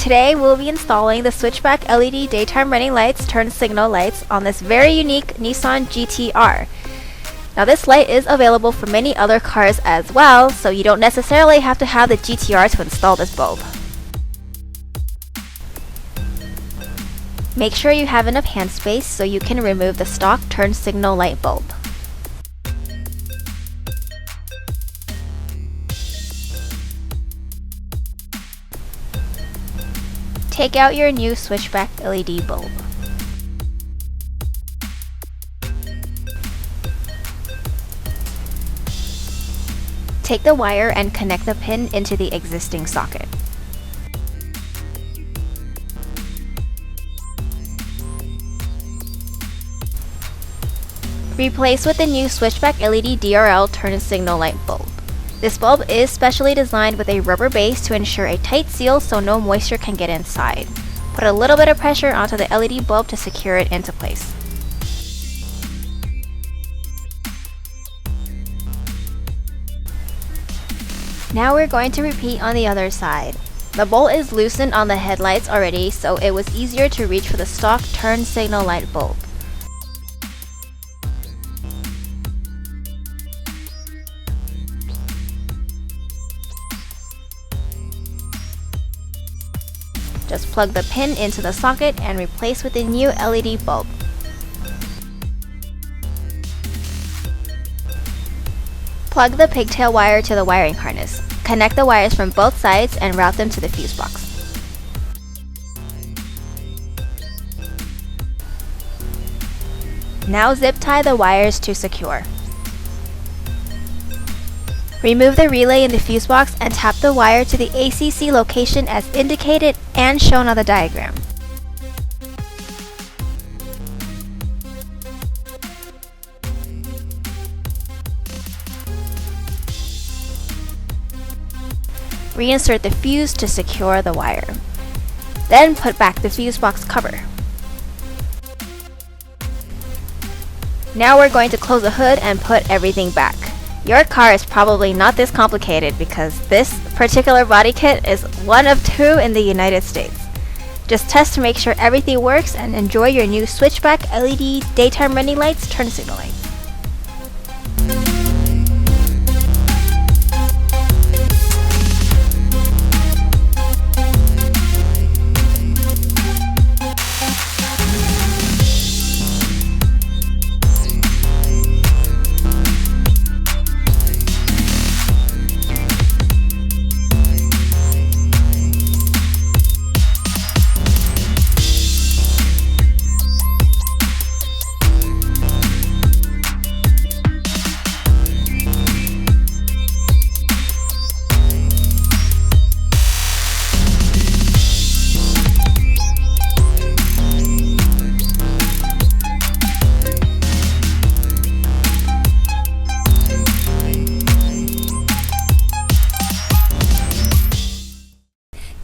Today we'll be installing the Switchback LED daytime running lights turn signal lights on this very unique Nissan GT-R. Now this light is available for many other cars as well, so you don't necessarily have to have the GT-R to install this bulb. Make sure you have enough hand space so you can remove the stock turn signal light bulb. Take out your new Switchback LED bulb. Take the wire and connect the pin into the existing socket. Replace with the new Switchback LED DRL turn signal light bulb. This bulb is specially designed with a rubber base to ensure a tight seal so no moisture can get inside. Put a little bit of pressure onto the LED bulb to secure it into place. Now we're going to repeat on the other side. The bolt is loosened on the headlights already, so it was easier to reach for the stock turn signal light bulb. Just plug the pin into the socket and replace with the new LED bulb. Plug the pigtail wire to the wiring harness. Connect the wires from both sides and route them to the fuse box. Now zip tie the wires to secure. Remove the relay in the fuse box and tap the wire to the ACC location as indicated and shown on the diagram. Reinsert the fuse to secure the wire. Then put back the fuse box cover. Now we're going to close the hood and put everything back. Your car is probably not this complicated because this particular body kit is one of 2 in the United States. Just test to make sure everything works and enjoy your new Switchback LED daytime running lights turn signal light.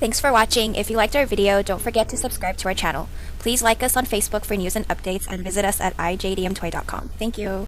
Thanks for watching. If you liked our video, don't forget to subscribe to our channel. Please like us on Facebook for news and updates and visit us at iJDMTOY.com. Thank you.